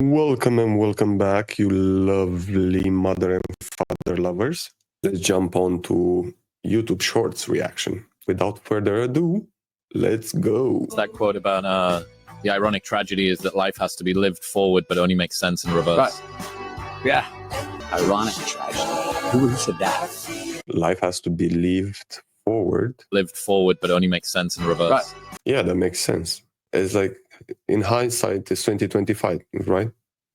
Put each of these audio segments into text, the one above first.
Welcome and welcome back, you lovely mother and father lovers. Let's jump on to YouTube Shorts reaction. Without further ado, let's go. It's that quote about the ironic tragedy is that life has to be lived forward, but only makes sense in reverse. Right. Yeah. Ironic tragedy. Who said that? Life has to be lived forward. Lived forward, but only makes sense in reverse. Right. Yeah, that makes sense. It's like, in hindsight, it's 2025, right?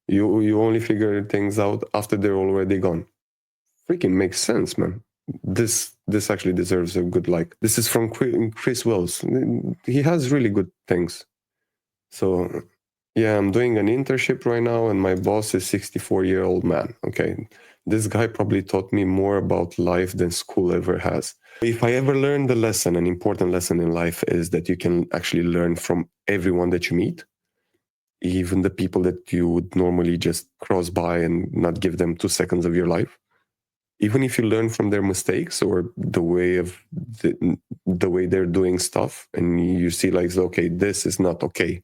You only figure things out after they're already gone. Freaking makes sense, man. This actually deserves a good like. This is from Chris Wells. He has really good things. So, yeah, I'm doing an internship right now, and my boss is 64-year-old man. Okay, this guy probably taught me more about life than school ever has. If I ever learned a lesson, an important lesson in life is that you can actually learn from everyone that you meet, even the people that you would normally just cross by and not give them 2 seconds of your life. Even if you learn from their mistakes or the way they're doing stuff, and you see like, okay, this is not okay.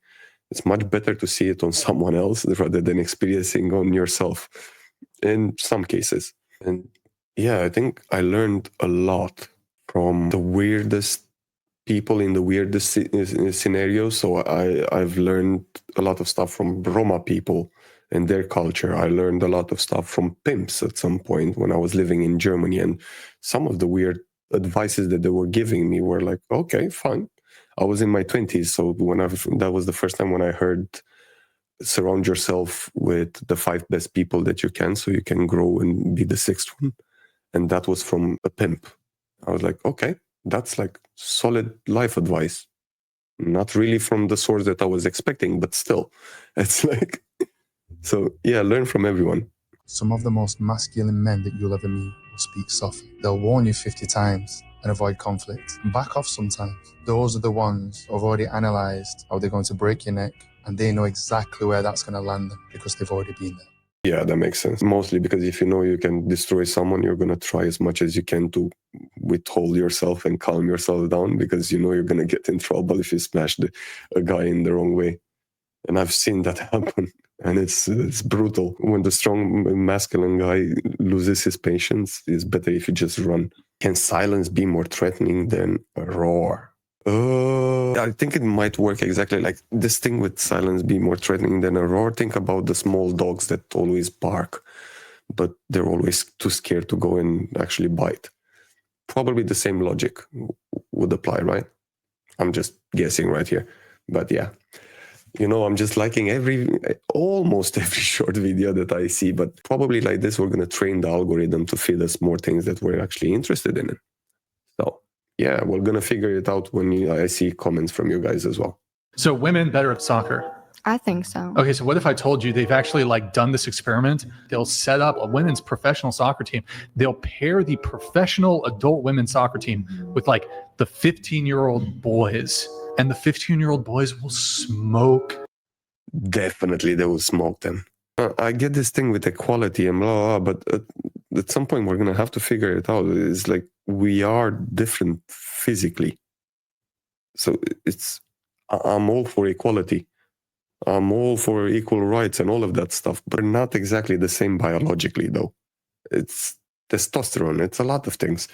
It's much better to see it on someone else rather than experiencing on yourself in some cases. And yeah, I think I learned a lot from the weirdest people in the weirdest scenarios. So I've learned a lot of stuff from Roma people and their culture. I learned a lot of stuff from pimps at some point when I was living in Germany. And some of the weird advices that they were giving me were like, okay, fine. I was in my 20s. So that was the first time when I heard, surround yourself with the 5 best people that you can, so you can grow and be the 6th one. And that was from a pimp. I was like, okay, that's like solid life advice. Not really from the source that I was expecting, but still, it's like, so yeah, learn from everyone. Some of the most masculine men that you'll ever meet will speak softly. They'll warn you 50 times and avoid conflict. Back off sometimes. Those are the ones who've already analysed how they're going to break your neck, and they know exactly where that's going to land them because they've already been there. Yeah, that makes sense. Mostly because if you know you can destroy someone, you're going to try as much as you can to withhold yourself and calm yourself down, because you know you're going to get in trouble if you smash a guy in the wrong way. And I've seen that happen. And it's brutal. When the strong masculine guy loses his patience, it's better if you just run. Can silence be more threatening than a roar? I think it might work exactly like this thing with silence be more threatening than a roar. Think about the small dogs that always bark, but they're always too scared to go and actually bite. Probably the same logic would apply, right? I'm just guessing right here. But yeah, you know, I'm just liking almost every short video that I see, but probably like this, we're going to train the algorithm to feed us more things that we're actually interested in. So yeah, we're going to figure it out when I see comments from you guys as well. So women better at soccer? I think so. Okay, so what if I told you they've actually like done this experiment? They'll set up a women's professional soccer team. They'll pair the professional adult women's soccer team with like the 15-year-old boys, and the 15-year-old boys will smoke. Definitely they will smoke them. I get this thing with equality and blah, blah, but at some point we're going to have to figure it out. It's like we are different physically. So I'm all for equality. I'm all for equal rights and all of that stuff, but not exactly the same biologically, though. It's testosterone. It's a lot of things.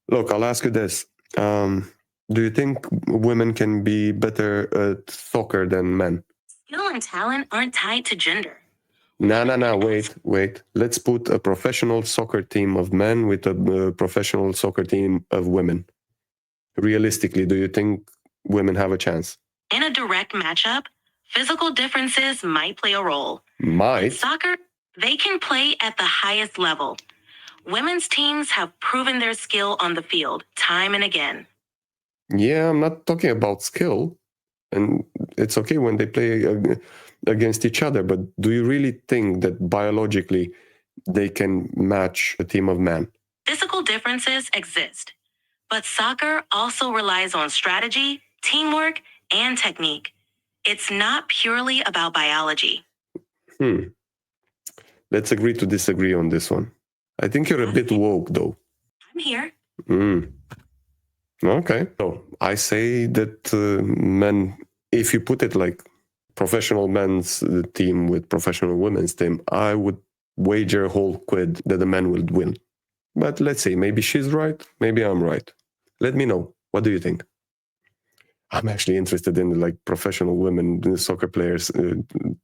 Look, I'll ask you this. Do you think women can be better at soccer than men? Skill and talent aren't tied to gender. No, wait. Let's put a professional soccer team of men with a professional soccer team of women. Realistically, do you think women have a chance? In a direct matchup, physical differences might play a role. Might? In soccer, they can play at the highest level. Women's teams have proven their skill on the field time and again. Yeah, I'm not talking about skill. And it's okay when they play against each other, but do you really think that biologically they can match a team of men? Physical differences exist, but soccer also relies on strategy, teamwork, and technique. It's not purely about biology. Let's agree to disagree on this one. I think you're a bit woke, though. I'm here. Okay. So I say that men, if you put it like professional men's team with professional women's team, I would wager a whole quid that the men will win. But let's see, maybe she's right, maybe I'm right. Let me know. What do you think? I'm actually interested in like professional women soccer players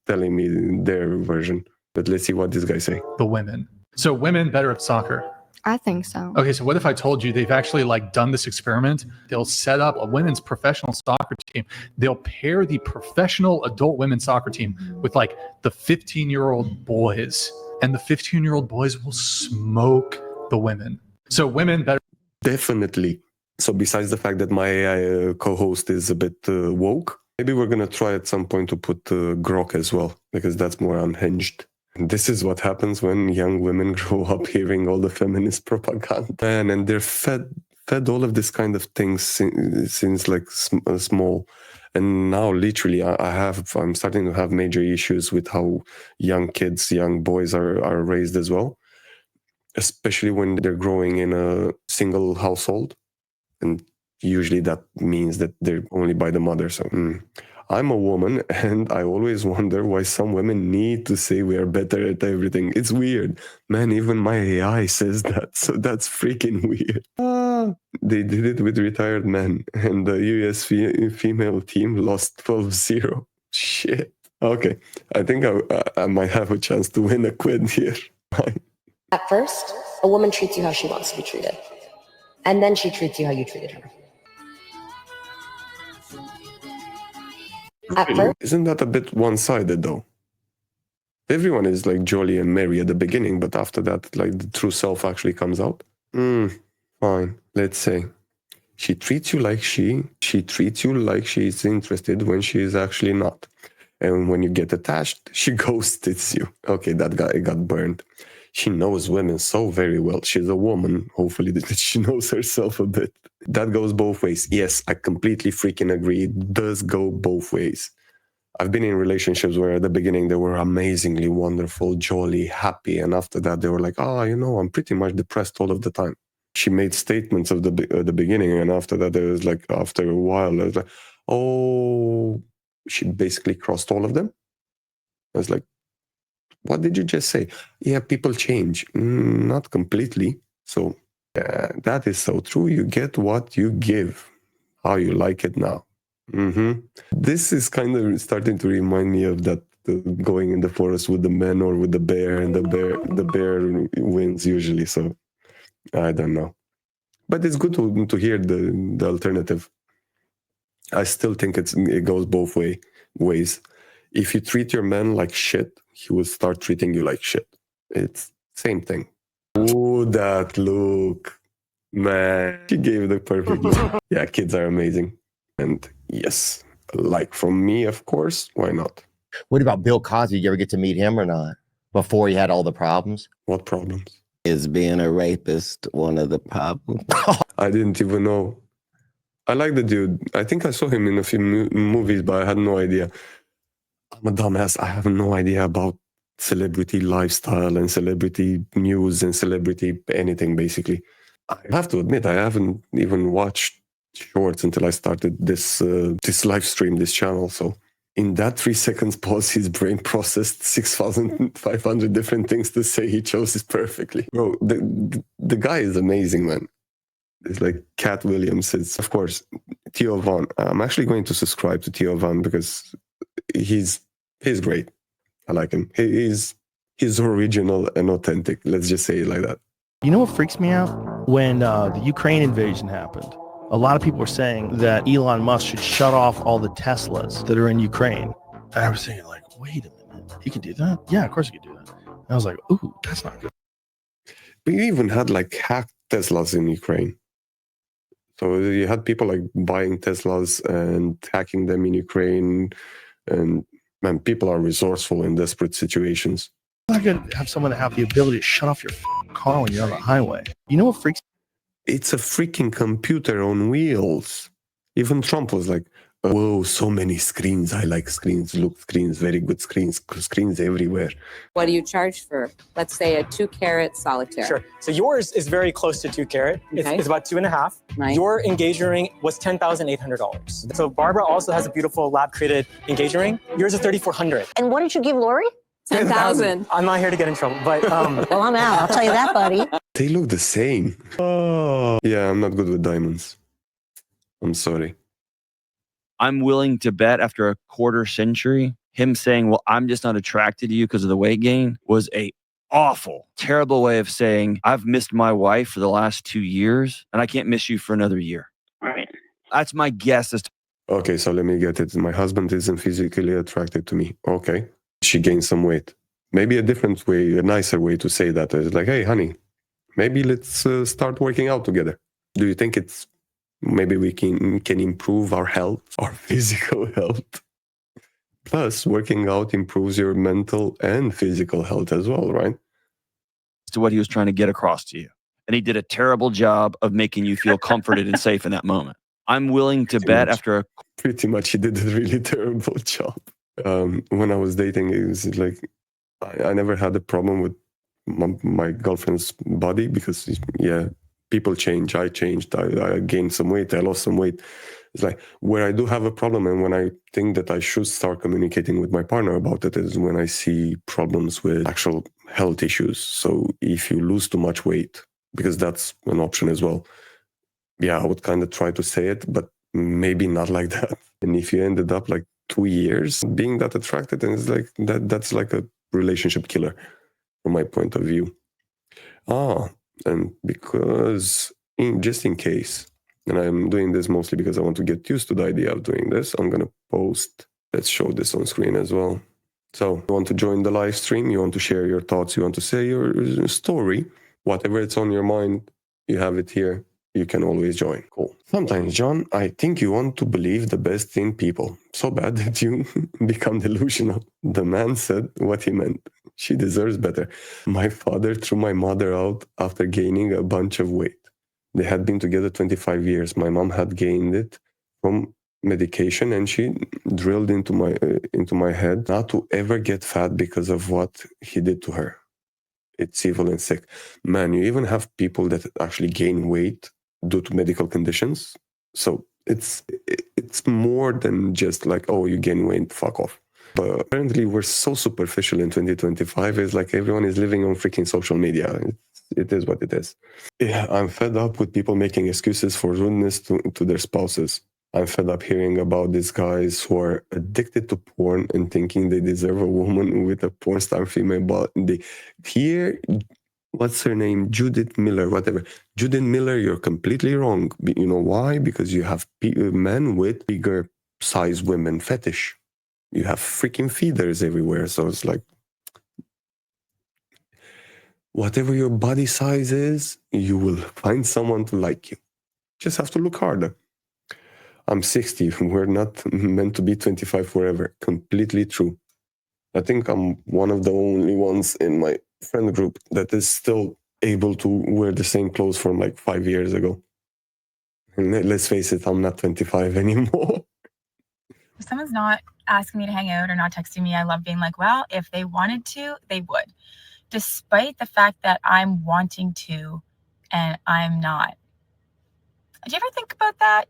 telling me their version. But let's see what these guys say. The women. So women better at soccer. I think so. Okay, so what if I told you they've actually like done this experiment? They'll set up a women's professional soccer team. They'll pair the professional adult women's soccer team with like the 15-year-old boys, and the 15-year-old boys will smoke the women. So women better. Definitely. So besides the fact that my co-host is a bit woke, maybe we're going to try at some point to put Grok as well, because that's more unhinged. And this is what happens when young women grow up hearing all the feminist propaganda. And they're fed all of this kind of things since like small. And now literally I'm starting to have major issues with how young kids, young boys are raised as well, especially when they're growing in a single household. And usually that means that they're only by the mother. So I'm a woman, and I always wonder why some women need to say we are better at everything. It's weird. Man, even my AI says that. So that's freaking weird. They did it with retired men, and the US female team lost 12-0. Shit. Okay, I think I might have a chance to win a quid here. At first, a woman treats you how she wants to be treated. And then she treats you how you treated her. At first, isn't that a bit one-sided though? Everyone is like jolly and merry at the beginning, but after that, like the true self actually comes out. Fine. Let's say she treats you like she treats you like she's interested when she is actually not. And when you get attached, she ghosts you. Okay, that guy got burned. She knows women so very well. She's a woman. Hopefully that she knows herself a bit. That goes both ways. Yes, I completely freaking agree. It does go both ways. I've been in relationships where at the beginning they were amazingly wonderful, jolly, happy. And after that, they were like, I'm pretty much depressed all of the time. She made statements at the beginning. And after that, there was like, after a while, I was like, she basically crossed all of them. I was like, what did you just say? Yeah, people change. Not completely. So that is so true. You get what you give, how you like it now. This is kind of starting to remind me of that going in the forest with the men or with the bear, and the bear wins usually. So I don't know. But it's good to hear the alternative. I still think it goes both ways. If you treat your man like shit, he will start treating you like shit. It's same thing. Oh, that look. Man, she gave the perfect look. Yeah, kids are amazing. And yes, like from me, of course, why not? What about Bill Cosby? You ever get to meet him or not? Before he had all the problems? What problems? Is being a rapist one of the problems? I didn't even know. I like the dude. I think I saw him in a few movies, but I had no idea. I'm a dumbass. I have no idea about celebrity lifestyle and celebrity news and celebrity anything, basically. I have to admit, I haven't even watched shorts until I started this live stream, this channel. So in that 3 seconds pause, his brain processed 6,500 different things to say. He chose it perfectly. Bro, the guy is amazing, man. It's like Cat Williams. It's, of course, Theo Von. I'm actually going to subscribe to Theo Von because he's great. I like him. He's original and authentic. Let's just say it like that. You know what freaks me out? When the Ukraine invasion happened, a lot of people were saying that Elon Musk should shut off all the Teslas that are in Ukraine. And I was thinking, like, wait a minute, he can do that? Yeah, of course he can do that. And I was like, ooh, that's not good. We even had like hacked Teslas in Ukraine. So you had people like buying Teslas and hacking them in Ukraine. And man, people are resourceful in desperate situations. It's not good to have someone have the ability to shut off your car when you're on the highway. You know what freaks? It's a freaking computer on wheels. Even Trump was like, Whoa, so many screens. I like screens. Look, screens, very good screens. Screens everywhere. What do you charge for, let's say, a 2-carat solitaire? Sure. So yours is very close to 2-carat. Okay. It's about 2.5. Right. Your engagement ring was $10,800. So Barbara also has a beautiful lab-created engagement ring. Yours is $3,400. And what did you give Lori? 10,000. I'm not here to get in trouble, but Well, I'm out. I'll tell you that, buddy. They look the same. Oh, yeah, I'm not good with diamonds. I'm sorry. I'm willing to bet after a quarter century, him saying, well, I'm just not attracted to you because of the weight gain was a awful, terrible way of saying, I've missed my wife for the last 2 years and I can't miss you for another year. Right. That's my guess as to. Okay, so let me get it. My husband isn't physically attracted to me. Okay. She gained some weight. Maybe a different way, a nicer way to say that is like, hey, honey, maybe let's start working out together. Do you think it's maybe we can improve our health, our physical health? Plus, working out improves your mental and physical health as well, right? To what he was trying to get across to you. And he did a terrible job of making you feel comforted and safe in that moment. I'm willing to bet after a... Pretty much he did a really terrible job. When I was dating, it was like, I never had a problem with my girlfriend's body because, yeah, people change. I changed. I gained some weight. I lost some weight. It's like where I do have a problem and when I think that I should start communicating with my partner about it is when I see problems with actual health issues. So if you lose too much weight, because that's an option as well. Yeah, I would kind of try to say it, but maybe not like that. And if you ended up like 2 years being that attracted, and it's like that's like a relationship killer from my point of view. And because just in case, and I'm doing this mostly because I want to get used to the idea of doing this, I'm going to post, let's show this on screen as well. So you want to join the live stream, you want to share your thoughts, you want to say your story, whatever it's on your mind, you have it here. You can always join. Cool. Sometimes, John, I think you want to believe the best in people. So bad that you become delusional. The man said what he meant. She deserves better. My father threw my mother out after gaining a bunch of weight. They had been together 25 years. My mom had gained it from medication and she drilled into my head not to ever get fat because of what he did to her. It's evil and sick. Man, you even have people that actually gain weight due to medical conditions. So it's more than just like, oh, you gain weight, fuck off. But apparently we're so superficial in 2025. It's like everyone is living on freaking social media. It is what it is. Yeah, I'm fed up with people making excuses for rudeness to their spouses. I'm fed up hearing about these guys who are addicted to porn and thinking they deserve a woman with a porn star female body. Here, what's her name? Judith Miller, whatever. Judith Miller, you're completely wrong. You know why? Because you have men with bigger size women fetish. You have freaking feeders everywhere. So it's like, whatever your body size is, you will find someone to like you. Just have to look harder. I'm 60. We're not meant to be 25 forever. Completely true. I think I'm one of the only ones in my friend group that is still able to wear the same clothes from like 5 years ago. And let's face it, I'm not 25 anymore. If someone's not asking me to hang out or not texting me, I love being like, well, if they wanted to, they would. Despite the fact that I'm wanting to and I'm not. Do you ever think about that?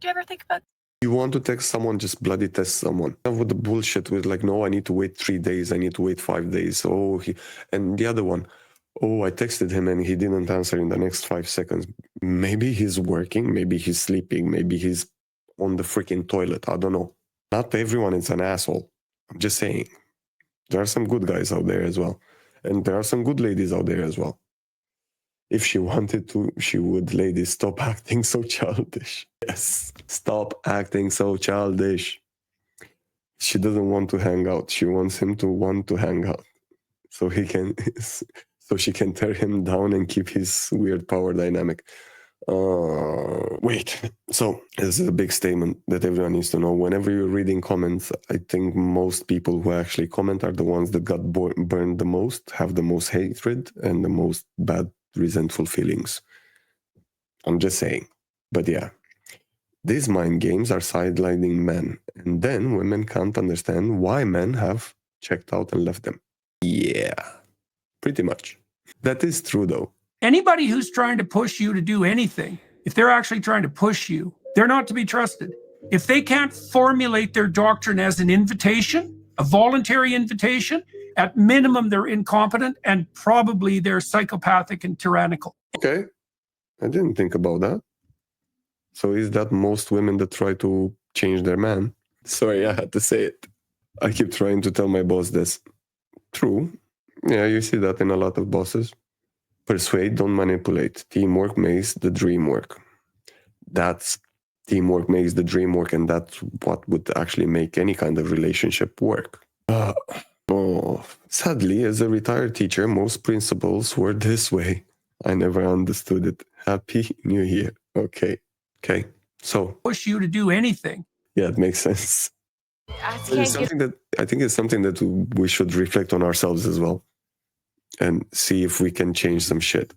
You want to text someone, just bloody text someone. With the bullshit with like, no, I need to wait 3 days. I need to wait 5 days. And the other one, oh, I texted him and he didn't answer in the next 5 seconds. Maybe he's working. Maybe he's sleeping. Maybe he's on the freaking toilet. I don't know. Not everyone is an asshole. I'm just saying. There are some good guys out there as well. And there are some good ladies out there as well. If she wanted to, she would. Ladies, stop acting so childish. Yes, stop acting so childish. She doesn't want to hang out. She wants him to want to hang out. So she can tear him down and keep his weird power dynamic. Wait. So this is a big statement that everyone needs to know. Whenever you're reading comments, I think most people who actually comment are the ones that got burned the most, have the most hatred and the most bad resentful feelings. I'm just saying. But yeah, These mind games are sidelining men, and then women can't understand why men have checked out and left them. Yeah, pretty much. That is true, though. Anybody who's trying to push you to do anything, if they're actually trying to push you, they're not to be trusted. If they can't formulate their doctrine as an invitation, a voluntary invitation, at minimum, they're incompetent and probably they're psychopathic and tyrannical. Okay, I didn't think about that. So is that most women that try to change their man? Sorry, I had to say it. I keep trying to tell my boss this. True. Yeah, you see that in a lot of bosses. Persuade, don't manipulate. Teamwork makes the dream work. That's teamwork makes the dream work, and that's what would actually make any kind of relationship work. Sadly, as a retired teacher, most principals were this way. I never understood it. Happy New Year. Okay. So push you to do anything. Yeah, it makes sense. It's something that I think is something that we should reflect on ourselves as well, and see if we can change some shit.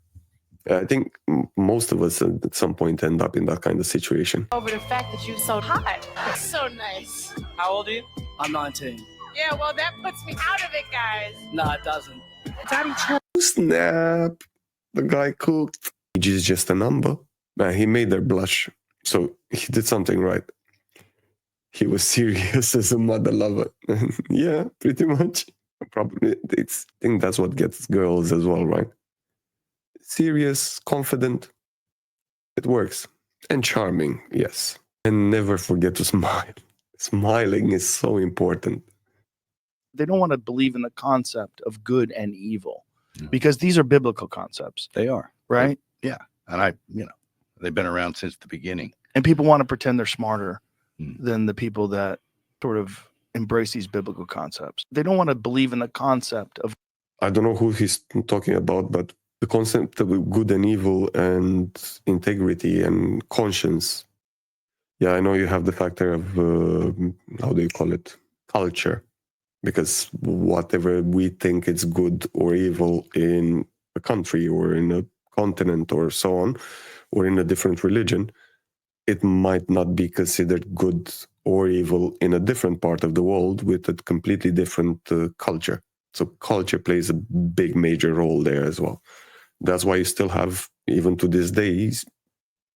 I think most of us at some point end up in that kind of situation. Over the fact that you're so hot. So nice. How old are you? I'm 19. Yeah, well, that puts me out of it, guys. No, it doesn't. Snap. The guy cooked. Age is just a number. Man, he made her blush. So he did something right. He was serious as a mother lover. Yeah, pretty much. Probably, I think that's what gets girls as well, right? Serious, confident. It works. And charming, yes. And never forget to smile. Smiling is so important. They don't want to believe in the concept of good and evil because these are biblical concepts. They are. Right? Yeah. And they've been around since the beginning. And people want to pretend they're smarter than the people that sort of embrace these biblical concepts. They don't want to believe in the concept of... I don't know who he's talking about, but the concept of good and evil and integrity and conscience. Yeah, I know you have the factor of, how do you call it? Culture. Because whatever we think is good or evil in a country or in a continent or so on, or in a different religion, it might not be considered good or evil in a different part of the world with a completely different culture. So culture plays a big, major role there as well. That's why you still have, even to this day,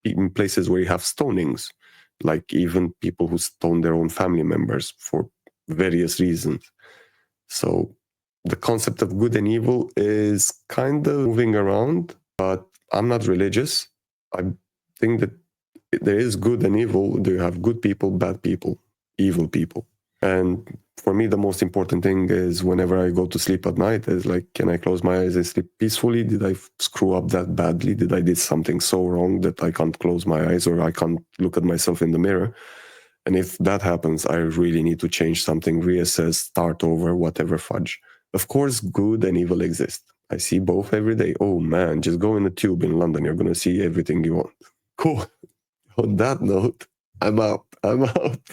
even places where you have stonings, like even people who stone their own family members for various reasons. So the concept of good and evil is kind of moving around, but I'm not religious. I think that there is good and evil. You have good people, bad people, evil people. And for me, the most important thing is whenever I go to sleep at night is like, can I close my eyes and sleep peacefully? Did I screw up that badly? Did I did something so wrong that I can't close my eyes or I can't look at myself in the mirror? And if that happens, I really need to change something, reassess, start over, whatever fudge. Of course, good and evil exist. I see both every day. Oh man, just go in a tube in London. You're going to see everything you want. Cool. On that note, I'm out.